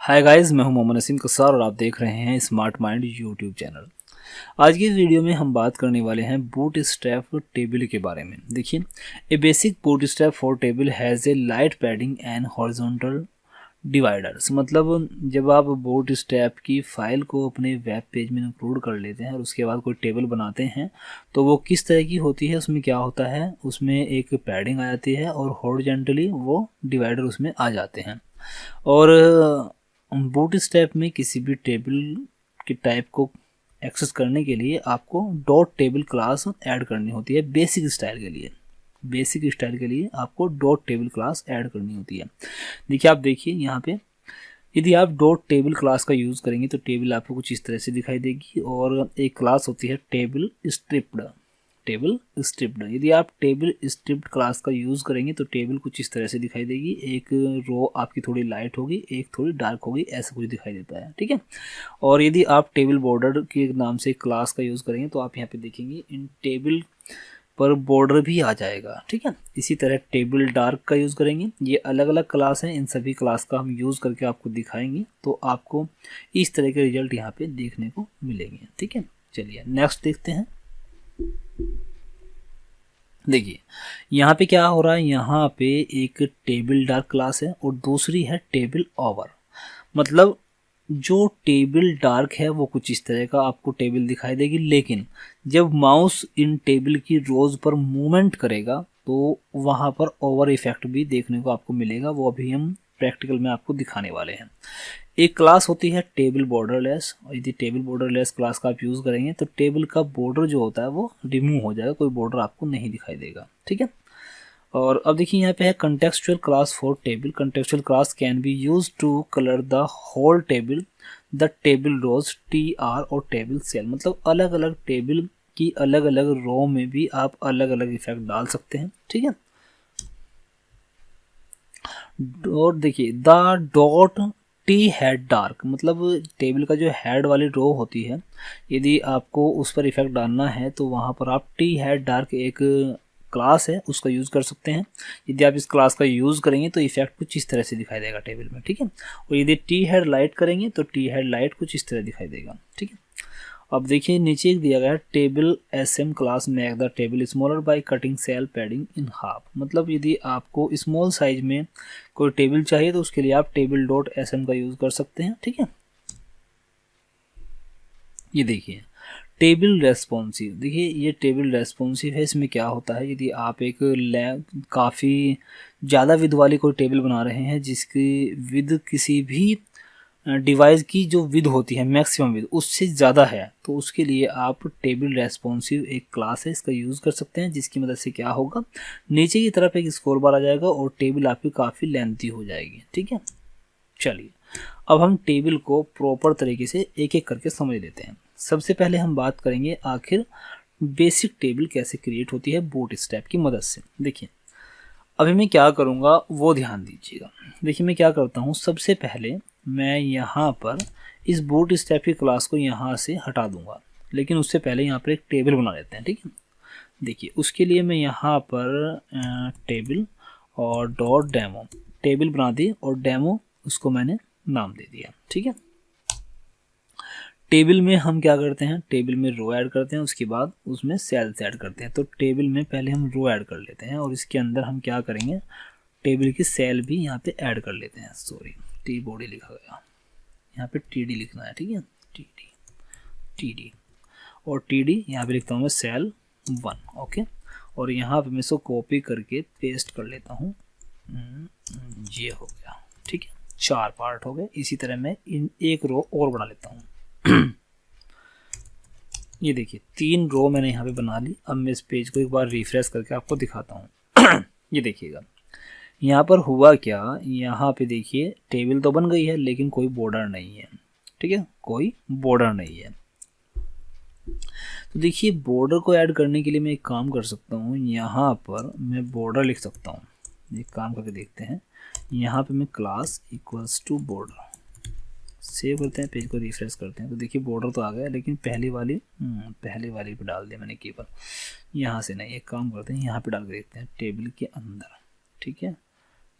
Hi guys, मैं हूं मोहम्मद नसीम कसार और आप देख रहे हैं स्मार्ट माइंड यूट्यूब चैनल। आज की इस वीडियो में हम बात करने वाले हैं बूट स्ट्रैप टेबल के बारे में। देखिए, a basic boot strap for table has a light padding and horizontal dividers. मतलब जब आप बूट स्ट्रैप की फाइल को अपने वेब पेज में इंक्लूड कर लेते हैं और उसके बाद कोई टेबल बनाते हैं तो वो किस तरह की होती है, उसमें क्या होता है, उसमें एक पैडिंग आ जाती है और हॉरिजॉन्टली वो डिवाइडर उसमें आ जाते हैं। और बूट स्ट्रैप में किसी भी टेबल के टाइप को एक्सेस करने के लिए आपको डॉट टेबल क्लास ऐड करनी होती है। बेसिक स्टाइल के लिए आपको डॉट टेबल क्लास ऐड करनी होती है। देखिए, आप देखिए यहाँ पे, यदि आप डॉट टेबल क्लास का यूज़ करेंगे तो टेबल आपको कुछ इस तरह से दिखाई देगी और एक क्लास होती है टेबल स्ट्रिप्ड। यदि आप टेबल स्ट्रिप्ड क्लास का यूज़ करेंगे तो टेबल कुछ इस तरह से दिखाई देगी। एक रो आपकी थोड़ी लाइट होगी, एक थोड़ी डार्क होगी, ऐसा कुछ दिखाई देता है, ठीक है। और यदि आप टेबल बॉर्डर के नाम से क्लास का यूज़ करेंगे तो आप यहाँ पे देखेंगे इन टेबल पर बॉर्डर भी आ जाएगा, ठीक है। इसी तरह टेबल डार्क का यूज़ करेंगे। ये अलग अलग क्लास हैं, इन सभी क्लास का हम यूज़ करके आपको दिखाएंगे तो आपको इस तरह के रिजल्ट यहाँ पे देखने को मिलेंगे, ठीक है। चलिए नेक्स्ट देखते हैं। देखिए यहाँ पे क्या हो रहा है, यहाँ पे एक टेबल डार्क क्लास है और दूसरी है टेबल ओवर। मतलब जो टेबल डार्क है वो कुछ इस तरह का आपको टेबल दिखाई देगी, लेकिन जब माउस इन टेबल की रोज पर मूवमेंट करेगा तो वहाँ पर ओवर इफेक्ट भी देखने को आपको मिलेगा। वो अभी हम प्रैक्टिकल में आपको दिखाने वाले हैं। एक क्लास होती है टेबल बॉर्डरलेस, और यदि टेबल बॉर्डरलेस क्लास का आप यूज़ करेंगे तो टेबल का बॉर्डर जो होता है वो रिमूव हो जाएगा, कोई बॉर्डर आपको नहीं दिखाई देगा, ठीक है। और अब देखिए यहाँ पे है contextual class for table. Contextual class can be use to colour the whole table, the table rows, TR और टेबल सेल। मतलब अलग अलग टेबल की अलग अलग रो में भी आप अलग अलग इफेक्ट डाल सकते हैं, ठीक है। और देखिए the dot T head dark, मतलब टेबल का जो हेड वाली रो होती है, यदि आपको उस पर इफेक्ट डालना है तो वहाँ पर आप टी हेड डार्क एक क्लास है उसका यूज़ कर सकते हैं। यदि आप इस क्लास का यूज़ करेंगे तो इफेक्ट कुछ इस तरह से दिखाई देगा टेबल में, ठीक है। और यदि टी हेड लाइट करेंगे तो टी हेड लाइट कुछ इस तरह दिखाई देगा, ठीक है। अब देखिए नीचे एक दिया गया है table SM class make the table smaller by cutting cell padding in half. मतलब यदि आपको स्मॉल साइज में कोई टेबल चाहिए तो उसके लिए आप टेबल डॉट SM का यूज़ कर सकते हैं, ठीक है। ये देखिए टेबल रेस्पॉन्सिव। देखिए ये टेबल रेस्पॉन्सिव है। इसमें क्या होता है, यदि आप एक काफ़ी ज़्यादा विद वाली कोई टेबल बना रहे हैं जिसकी विद किसी भी डिवाइस की जो विद होती है मैक्सिमम विद उससे ज़्यादा है तो उसके लिए आप टेबल रेस्पॉन्सिव एक क्लास है इसका यूज़ कर सकते हैं, जिसकी मदद से क्या होगा, नीचे की तरफ एक स्क्रॉल बार आ जाएगा और टेबल आपकी काफ़ी लेंथी हो जाएगी, ठीक है। चलिए अब हम टेबल को प्रॉपर तरीके से एक एक करके समझ लेते हैं। सबसे पहले हम बात करेंगे आखिर बेसिक टेबल कैसे क्रिएट होती है बूट स्ट्रैप की मदद से। देखिए अभी मैं क्या करूँगा वो ध्यान दीजिएगा। देखिए मैं क्या करता हूँ, सबसे पहले मैं यहाँ पर इस बूट स्ट्रैप की क्लास को यहाँ से हटा दूंगा, लेकिन उससे पहले यहाँ पर एक टेबल बना लेते हैं, ठीक है। देखिए उसके लिए मैं यहाँ पर टेबल और डॉट डेमो टेबल बना दी और डेमो उसको मैंने नाम दे दिया, ठीक है। टेबल में हम क्या करते हैं, टेबल में रो ऐड करते हैं, उसके बाद उसमें सेल्स ऐड करते हैं। तो टेबल में पहले हम रो ऐड कर लेते हैं और इसके अंदर हम क्या करेंगे, टेबल की सेल भी यहाँ पे ऐड कर लेते हैं। सॉरी, टी बॉडी लिखा गया, यहाँ पे TD लिखना है, ठीक है। TD और TD यहाँ पे लिखता हूँ मैं सेल 1, ओके। और यहाँ पे मैं इसको कॉपी करके पेस्ट कर लेता हूँ। ये हो गया, ठीक है, 4 पार्ट हो गए। इसी तरह मैं इन एक रो और बना लेता हूँ। ये देखिए 3 रो मैंने यहाँ पे बना ली। अब मैं इस पेज को एक बार रिफ्रेश करके आपको दिखाता हूँ। ये देखिएगा यहाँ पर हुआ क्या, यहाँ पे देखिए टेबल तो बन गई है लेकिन कोई बॉर्डर नहीं है, ठीक है, कोई बॉर्डर नहीं है। तो देखिए बॉर्डर को ऐड करने के लिए मैं एक काम कर सकता हूँ, यहाँ पर मैं बॉर्डर लिख सकता हूँ। एक काम करके देखते हैं, यहाँ पे मैं class equals to border save करते हैं, पेज को रिफ्रेश करते हैं तो देखिए बॉर्डर तो आ गया, लेकिन पहली वाली पे डाल दिया मैंने केवल, यहाँ से नहीं। एक काम करते हैं यहाँ पे डाल के देखते हैं टेबल के अंदर, ठीक है।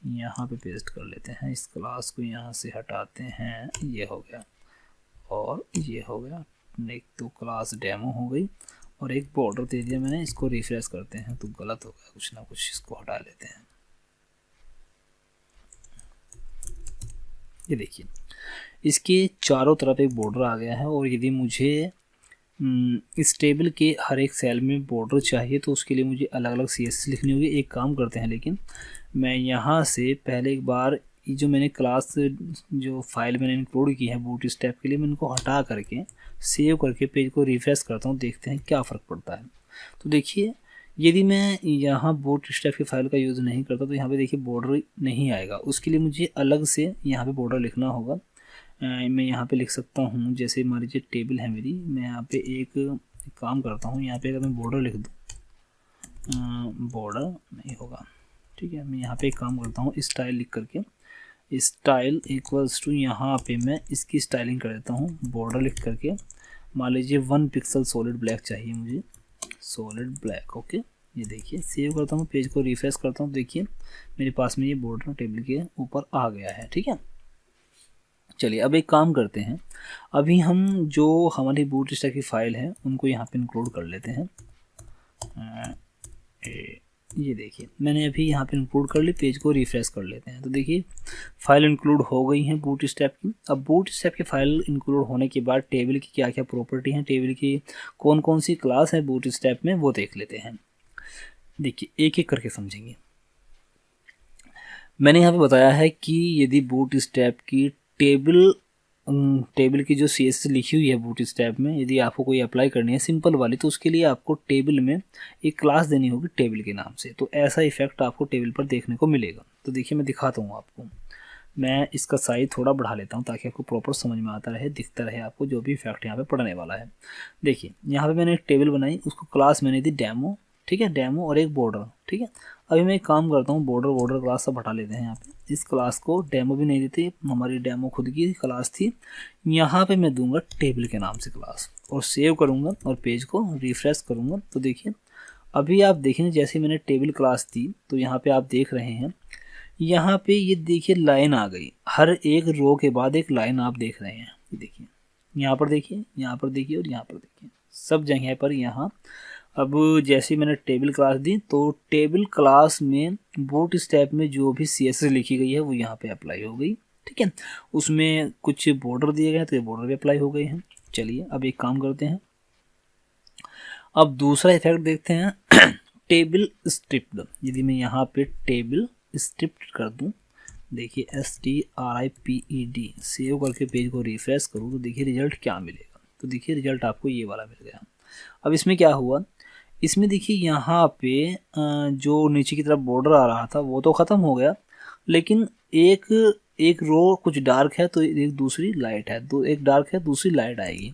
यहाँ पे पेस्ट कर लेते हैं। इस क्लास को यहाँ से हटाते हैं, ये हो गया और ये हो गया। एक तो क्लास डेमो हो गई और एक बॉर्डर दे दिया मैंने। इसको रिफ्रेश करते हैं तो गलत हो गया कुछ ना कुछ, इसको हटा लेते हैं। ये देखिए इसके चारों तरफ एक बॉर्डर आ गया है। और यदि मुझे इस टेबल के हर एक सेल में बॉर्डर चाहिए तो उसके लिए मुझे अलग अलग CSS लिखनी होगी। एक काम करते हैं, लेकिन मैं यहाँ से पहले एक बार ये जो मैंने क्लास जो फाइल मैंने इंक्लूड की है बूटस्ट्रैप के लिए, मैं इनको हटा करके सेव करके पेज को रिफ्रेश करता हूँ, देखते हैं क्या फ़र्क पड़ता है। तो देखिए यदि मैं यहाँ बूटस्ट्रैप की फाइल का यूज़ नहीं करता तो यहाँ पे देखिए बॉर्डर नहीं आएगा। उसके लिए मुझे अलग से यहाँ पे बॉर्डर लिखना होगा। मैं यहाँ पे लिख सकता हूँ, जैसे हमारी जो टेबल है मेरी, मैं यहाँ पे एक काम करता हूँ, यहाँ पे अगर मैं बॉर्डर लिख दूँ, बॉर्डर नहीं होगा, ठीक है। मैं यहाँ पे एक काम करता हूँ, स्टाइल लिख करके स्टाइल इक्वल्स टू यहाँ पे मैं इसकी स्टाइलिंग कर देता हूँ। बॉर्डर लिख करके मान लीजिए 1 पिक्सल सॉलिड ब्लैक चाहिए मुझे, सॉलिड ब्लैक। ओके, ये देखिए सेव करता हूँ, पेज को रिफ्रेश करता हूँ, देखिए मेरे पास में ये बॉर्डर टेबल के ऊपर आ गया है, ठीक है। चलिए अब एक काम करते हैं, अभी हम जो हमारी बूटस्ट्रैप की फ़ाइल है उनको यहाँ पे इंक्लूड कर लेते हैं। ये देखिए मैंने अभी यहाँ पे इंक्लूड कर ली, पेज को रिफ्रेश कर लेते हैं। तो देखिए फाइल इंक्लूड हो गई है बूटस्ट्रैप की। अब बूटस्ट्रैप की फाइल इंक्लूड होने के बाद टेबल की क्या क्या प्रॉपर्टी हैं, टेबल की कौन कौन सी क्लास है बूटस्ट्रैप में, वो देख लेते हैं। देखिए एक एक करके समझेंगे। मैंने यहाँ पे बताया है कि यदि बूटस्ट्रैप की टेबल की जो CSS लिखी हुई है बूटस्ट्रैप में, यदि आपको कोई अप्लाई करनी है सिंपल वाली, तो उसके लिए आपको टेबल में एक क्लास देनी होगी टेबल के नाम से। तो ऐसा इफेक्ट आपको टेबल पर देखने को मिलेगा। तो देखिए मैं दिखाता हूँ आपको, मैं इसका साइज थोड़ा बढ़ा लेता हूँ ताकि आपको प्रॉपर समझ में आता रहे, दिखता रहे आपको जो भी इफेक्ट यहाँ पे पड़ने वाला है। देखिए यहाँ पे मैंने एक टेबल बनाई, उसको क्लास मैंने दी डेमो, ठीक है, डेमो और एक बॉर्डर, ठीक है। अभी मैं एक काम करता हूँ, बॉर्डर क्लास सब हटा लेते हैं। यहाँ पे इस क्लास को डेमो भी नहीं देते, हमारी डेमो खुद की क्लास थी। यहाँ पे मैं दूंगा टेबल के नाम से क्लास और सेव करूँगा और पेज को रिफ्रेश करूँगा। तो देखिए अभी आप देखेंगे जैसे मैंने टेबल क्लास दी तो यहाँ पे आप देख रहे हैं, यहाँ पे ये देखिए लाइन आ गई, हर एक रो के बाद एक लाइन आप देख रहे हैं। ये देखिए यहाँ पर देखिए, यहाँ पर देखिए और यहाँ पर देखिए, सब जगह पर यहाँ। अब जैसे मैंने टेबल क्लास दी तो टेबल क्लास में बूटस्ट्रैप में जो भी CSS लिखी गई है वो यहाँ पे अप्लाई हो गई, ठीक है। उसमें कुछ बॉर्डर दिए गए तो ये बॉर्डर भी अप्लाई हो गए हैं। चलिए अब एक काम करते हैं, अब दूसरा इफेक्ट देखते हैं टेबल स्ट्रिप्ड। यदि मैं यहाँ पे टेबल स्ट्रिप्ड कर दूं, देखिए STRIPED, सेव करके पेज को रिफ्रेश करूँ तो देखिए रिजल्ट क्या मिलेगा। तो देखिए रिजल्ट आपको ये वाला मिल गया। अब इसमें क्या हुआ, इसमें देखिए यहाँ पे जो नीचे की तरफ बॉर्डर आ रहा था वो तो ख़त्म हो गया, लेकिन एक रो कुछ डार्क है तो एक दूसरी लाइट है, तो एक डार्क है दूसरी लाइट आएगी।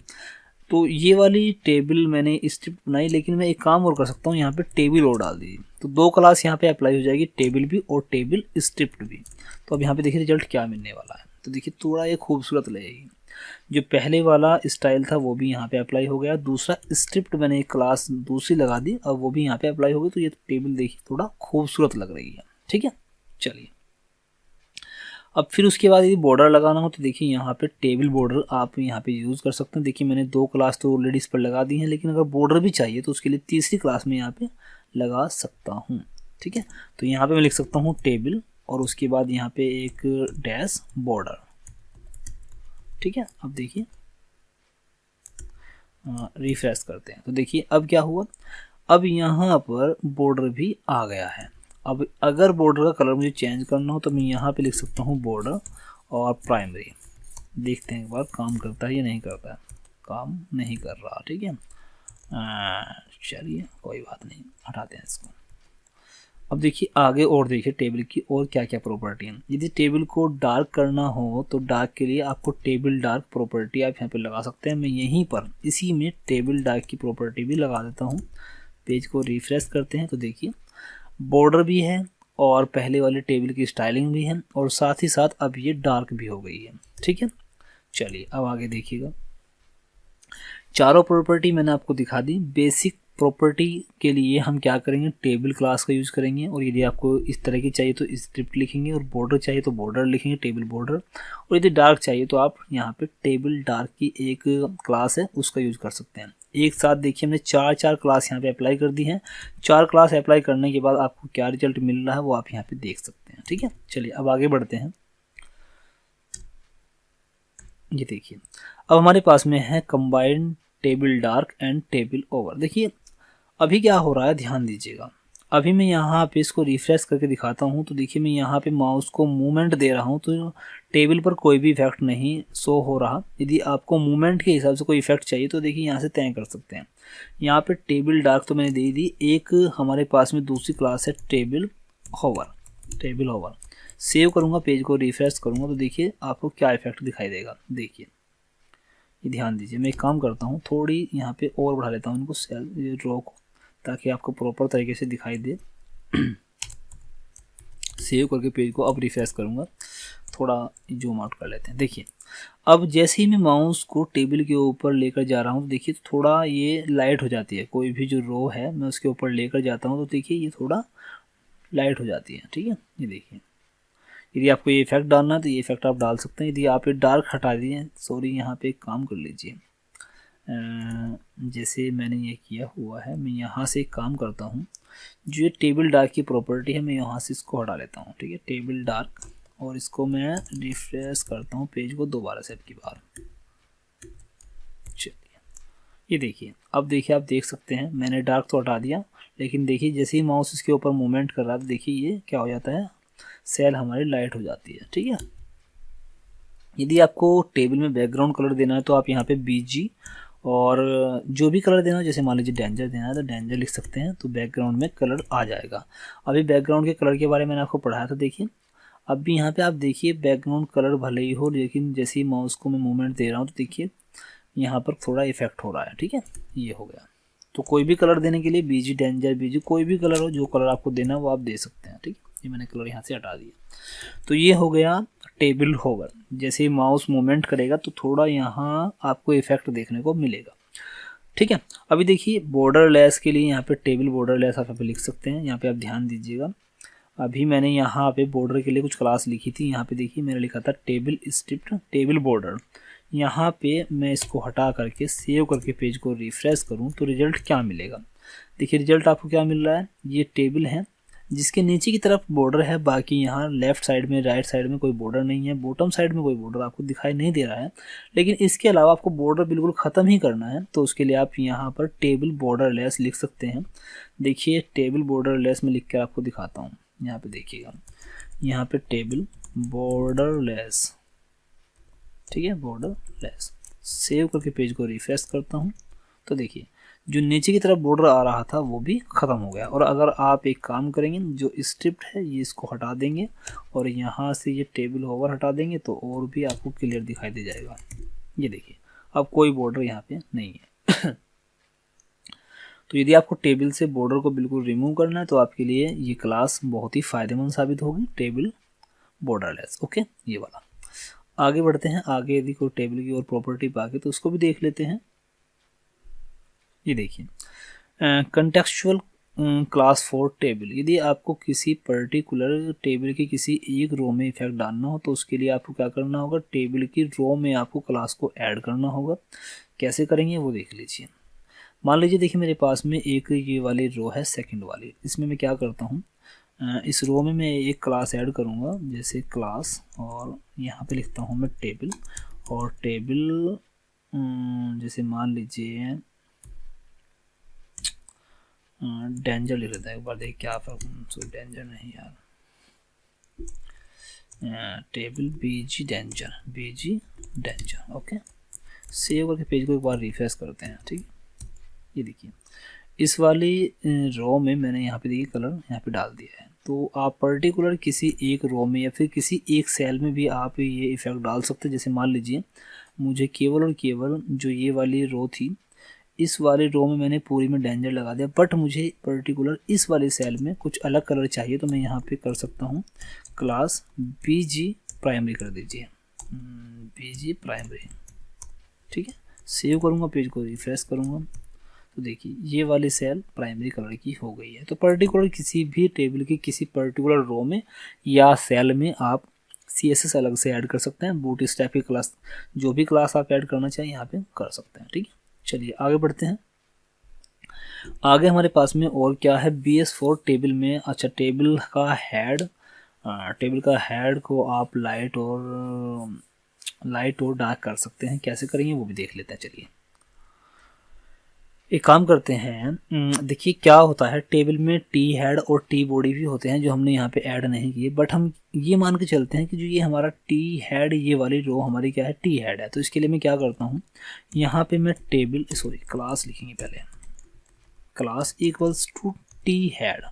तो ये वाली टेबल मैंने स्ट्रिप बनाई, लेकिन मैं एक काम और कर सकता हूँ, यहाँ पे टेबल और डाल दीजिए तो 2 क्लास यहाँ पे अप्लाई हो जाएगी, टेबल भी और टेबल स्ट्रिप्ड भी। तो अब यहाँ पे देखिए रिजल्ट क्या मिलने वाला है। तो देखिए थोड़ा ये खूबसूरत लगेगी। जो पहले वाला स्टाइल था वो भी यहाँ पे अप्लाई हो गया, दूसरा स्ट्रिप्ड मैंने एक क्लास दूसरी लगा दी और वो भी यहाँ पे अप्लाई हो गई। तो ये टेबल देखिए थोड़ा खूबसूरत लग रही है, ठीक है। चलिए अब फिर उसके बाद यदि बॉर्डर लगाना हो तो देखिए यहाँ पे टेबल बॉर्डर आप यहाँ पे यूज़ कर सकते हैं। देखिए मैंने 2 क्लास तो ऑलरेडी इस पर लगा दी हैं, लेकिन अगर बॉर्डर भी चाहिए तो उसके लिए तीसरी क्लास में यहाँ पे लगा सकता हूँ, ठीक है। तो यहाँ पे मैं लिख सकता हूँ टेबल और उसके बाद यहाँ पे एक डैश बॉर्डर, ठीक है। अब देखिए रिफ्रेश करते हैं तो देखिए अब क्या हुआ, अब यहाँ पर बॉर्डर भी आ गया है। अब अगर बॉर्डर का कलर मुझे चेंज करना हो तो मैं यहाँ पे लिख सकता हूँ बॉर्डर और प्राइमरी। देखते हैं एक बार काम करता है या नहीं करता है, काम नहीं कर रहा, ठीक है। चलिए कोई बात नहीं, हटाते हैं इसको। अब देखिए आगे और देखिए टेबल की और क्या क्या प्रॉपर्टी है। यदि टेबल को डार्क करना हो तो डार्क के लिए आपको टेबल डार्क प्रॉपर्टी आप यहाँ पे लगा सकते हैं। मैं यहीं पर इसी में टेबल डार्क की प्रॉपर्टी भी लगा देता हूँ। पेज को रिफ्रेश करते हैं तो देखिए बॉर्डर भी है और पहले वाले टेबल की स्टाइलिंग भी है और साथ ही साथ अब ये डार्क भी हो गई है, ठीक है। चलिए अब आगे देखिएगा, चारों प्रॉपर्टी मैंने आपको दिखा दी। बेसिक प्रॉपर्टी के लिए हम क्या करेंगे, टेबल क्लास का यूज़ करेंगे। और यदि आपको इस तरह की चाहिए तो स्क्रिप्ट लिखेंगे, और बॉर्डर चाहिए तो बॉर्डर लिखेंगे, टेबल बॉर्डर। और यदि डार्क चाहिए तो आप यहाँ पे टेबल डार्क की एक क्लास है उसका यूज़ कर सकते हैं। एक साथ देखिए हमने चार क्लास यहाँ पे अप्लाई कर दी हैं। 4 क्लास अप्लाई करने के बाद आपको क्या रिजल्ट मिल रहा है वो आप यहाँ पे देख सकते हैं। ठीक है, चलिए अब आगे बढ़ते हैं। ये देखिए अब हमारे पास में है combined table dark and table over. देखिए अभी क्या हो रहा है, ध्यान दीजिएगा। अभी मैं यहाँ पे इसको रिफ्रेश करके दिखाता हूँ तो देखिए मैं यहाँ पे माउस को मूवमेंट दे रहा हूँ तो टेबल पर कोई भी इफेक्ट नहीं शो हो रहा। यदि आपको मूवमेंट के हिसाब से कोई इफेक्ट चाहिए तो देखिए यहाँ से तय कर सकते हैं। यहाँ पे टेबल डार्क तो मैंने दे दी। एक हमारे पास में दूसरी क्लास है table hover. Table hover save करूँगा, पेज को रिफ्रेश करूँगा तो देखिए आपको क्या इफेक्ट दिखाई देगा। देखिए ये ध्यान दीजिए, मैं एक काम करता हूँ, थोड़ी यहाँ पे और बढ़ा लेता हूँ इनको सेल रो को, ताकि आपको प्रॉपर तरीके से दिखाई दे। सेव करके पेज को अब रिफ्रेश करूँगा, थोड़ा जूम आउट कर लेते हैं। देखिए अब जैसे ही मैं माउस को टेबल के ऊपर लेकर जा रहा हूँ तो देखिए थोड़ा ये लाइट हो जाती है। कोई भी जो रो है मैं उसके ऊपर लेकर जाता हूँ तो देखिए ये थोड़ा लाइट हो जाती है। ठीक है, ये देखिए यदि आपको ये इफेक्ट डालना है तो ये इफेक्ट आप डाल सकते हैं। यदि आप ये डार्क हटा दिए, सॉरी यहाँ पे एक काम कर लीजिए, जैसे मैंने ये किया हुआ है, मैं यहाँ से एक काम करता हूँ, जो ये टेबल डार्क की प्रॉपर्टी है मैं यहाँ से इसको हटा लेता हूँ। ठीक है, टेबल डार्क, और इसको मैं रिफ्रेश करता हूँ पेज को दोबारा से अब की बार। चलिए ये देखिए, अब देखिए आप देख सकते हैं मैंने डार्क तो हटा दिया, लेकिन देखिए जैसे ही माउस इसके ऊपर मूवमेंट कर रहा है तो देखिए ये क्या हो जाता है, सेल हमारी लाइट हो जाती है। ठीक है, यदि आपको टेबल में बैकग्राउंड कलर देना है तो आप यहाँ पे बीजी और जो भी कलर देना हो, जैसे मान लीजिए डेंजर देना है तो डेंजर लिख सकते हैं, तो बैकग्राउंड में कलर आ जाएगा। अभी बैकग्राउंड के कलर के बारे में मैंने आपको पढ़ाया था। देखिए अब भी यहाँ पे आप देखिए बैकग्राउंड कलर भले ही हो, लेकिन जैसे ही माउस को मैं मूवमेंट दे रहा हूँ तो देखिए यहाँ पर थोड़ा इफेक्ट हो रहा है। ठीक है, ये हो गया। तो कोई भी कलर देने के लिए बीजी, डेंजर, बीजी, कोई भी कलर हो, जो कलर आपको देना है वो आप दे सकते हैं। ठीक है, ये मैंने कलर यहाँ से हटा दिया। तो ये हो गया टेबल होवर। जैसे ही माउस मूवमेंट करेगा तो थोड़ा यहाँ आपको इफेक्ट देखने को मिलेगा। ठीक है, अभी देखिए बॉर्डर लेस के लिए यहाँ पे टेबल बॉर्डर लेस आप लिख सकते हैं। यहाँ पे आप ध्यान दीजिएगा, अभी मैंने यहाँ पे बॉर्डर के लिए कुछ क्लास लिखी थी। यहाँ पे देखिए मैंने लिखा था टेबल स्क्रिप्ट टेबल बॉर्डर। यहाँ पे मैं इसको हटा करके सेव करके पेज को रिफ्रेश करूँ तो रिजल्ट क्या मिलेगा। देखिए रिजल्ट आपको क्या मिल रहा है, ये टेबल है जिसके नीचे की तरफ बॉर्डर है, बाकी यहाँ लेफ्ट साइड में, राइट साइड में कोई बॉर्डर नहीं है, बॉटम साइड में कोई बॉर्डर आपको दिखाई नहीं दे रहा है। लेकिन इसके अलावा आपको बॉर्डर बिल्कुल ख़त्म ही करना है, तो उसके लिए आप यहाँ पर टेबल बॉर्डर लेस लिख सकते हैं। देखिए टेबल बॉर्डर लेस में लिख कर आपको दिखाता हूँ। यहाँ पे देखिएगा, यहाँ पे टेबल बॉर्डर लेस, ठीक है, बॉर्डर लेस। सेव करके पेज को रिफ्रेश करता हूँ तो देखिए जो नीचे की तरफ बॉर्डर आ रहा था वो भी ख़त्म हो गया। और अगर आप एक काम करेंगे, जो स्क्रिप्ट है ये इसको हटा देंगे और यहाँ से ये टेबल होवर हटा देंगे तो और भी आपको क्लियर दिखाई दे जाएगा। ये देखिए अब कोई बॉर्डर यहाँ पे नहीं है। तो यदि आपको टेबल से बॉर्डर को बिल्कुल रिमूव करना है तो आपके लिए ये क्लास बहुत ही फ़ायदेमंद साबित होगी, टेबल बॉर्डरलेस। ओके, ये वाला। आगे बढ़ते हैं। आगे यदि कोई टेबल की और प्रॉपर्टी पाके तो उसको भी देख लेते हैं। ये देखिए कंटेक्चुअल क्लास फॉर टेबल। यदि आपको किसी पर्टिकुलर टेबल की किसी एक रो में इफेक्ट डालना हो तो उसके लिए आपको क्या करना होगा, टेबल की रो में आपको क्लास को ऐड करना होगा। कैसे करेंगे वो देख लीजिए। मान लीजिए देखिए मेरे पास में एक ये वाली रो है, सेकंड वाली। इसमें मैं क्या करता हूँ, इस रो में मैं एक क्लास ऐड करूँगा, जैसे क्लास, और यहाँ पे लिखता हूँ मैं टेबल, और टेबल जैसे मान लीजिए डेंजर लिख लेता है। एक बार देख क्या फर्क, सॉरी डेंजर नहीं यार, टेबल बीजी डेंजर, बीजी डेंजर। ओके, सेव करके पेज को एक बार रिफ्रेश करते हैं। ठीक, ये देखिए इस वाली रो में मैंने यहाँ पे देखिए कलर यहाँ पे डाल दिया है। तो आप पर्टिकुलर किसी एक रो में या फिर किसी एक सेल में भी आप ये इफेक्ट डाल सकते हैं। जैसे मान लीजिए मुझे केवल और केवल जो ये वाली रो थी, इस वाले रो में मैंने पूरी में डेंजर लगा दिया, बट मुझे पर्टिकुलर इस वाले सेल में कुछ अलग कलर चाहिए तो मैं यहाँ पे कर सकता हूँ क्लास बीजी प्राइमरी कर दीजिए, बीजी प्राइमरी। ठीक है, सेव करूँगा, पेज को रिफ्रेश करूँगा तो देखिए ये वाली सेल प्राइमरी कलर की हो गई है। तो पर्टिकुलर किसी भी टेबल की किसी पर्टिकुलर रो में या सेल में आप CSS अलग से ऐड कर सकते हैं। बूटस्ट्रैप की क्लास, जो भी क्लास आप ऐड करना चाहें यहाँ पे कर सकते हैं। ठीक है, चलिए आगे बढ़ते हैं। आगे हमारे पास में और क्या है, BS4 टेबल में। अच्छा, टेबल का हेड को आप लाइट और डार्क कर सकते हैं। कैसे करेंगे वो भी देख लेते हैं। चलिए एक काम करते हैं, देखिए क्या होता है, टेबल में टी हेड और टी बॉडी भी होते हैं जो हमने यहाँ पे ऐड नहीं किए, बट हम ये मान के चलते हैं कि जो ये हमारा टी हेड, ये वाली रो हमारी क्या है, टी हेड है। तो इसके लिए मैं क्या करता हूँ, यहाँ पे मैं क्लास लिखेंगे पहले, class equals to T head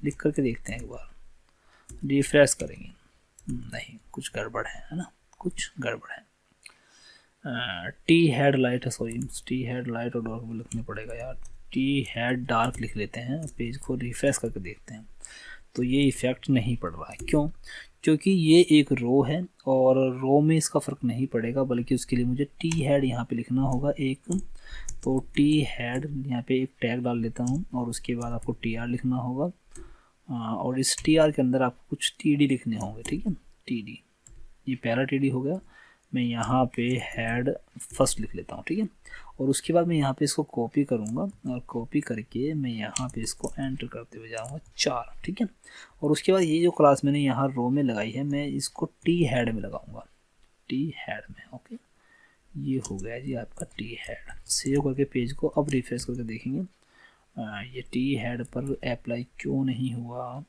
लिख करके देखते हैं, एक बार रिफ्रेश करेंगे। नहीं, कुछ गड़बड़ है ना, कुछ गड़बड़ है। टी हेड लाइट और डार्क भी लिखना पड़ेगा यार। टी हेड डार्क लिख लेते हैं, पेज को रिफ्रेश करके देखते हैं तो ये इफेक्ट नहीं पड़ रहा है। क्यों? क्योंकि ये एक रो है और रो में इसका फ़र्क नहीं पड़ेगा, बल्कि उसके लिए मुझे टी हेड यहाँ पे लिखना होगा एक। तो टी हेड यहाँ पे एक टैग डाल लेता हूँ और उसके बाद आपको TR लिखना होगा, और इस TR के अंदर आपको कुछ TD लिखने होंगे। ठीक है, TD, ये पहला TD हो गया। मैं यहाँ पे हेड फर्स्ट लिख लेता हूँ। ठीक है, और उसके बाद मैं यहाँ पे इसको कॉपी करूँगा और कॉपी करके मैं यहाँ पे इसको एंटर करते हुए जाऊँगा 4। ठीक है, और उसके बाद ये जो क्लास मैंने यहाँ रो में लगाई है, मैं इसको टी हेड में लगाऊंगा, टी हेड में। ओके, ये हो गया जी आपका टी हेड। सेव करके पेज को अब रिफ्रेश करके देखेंगे ये टी हेड पर अप्लाई क्यों नहीं हुआ।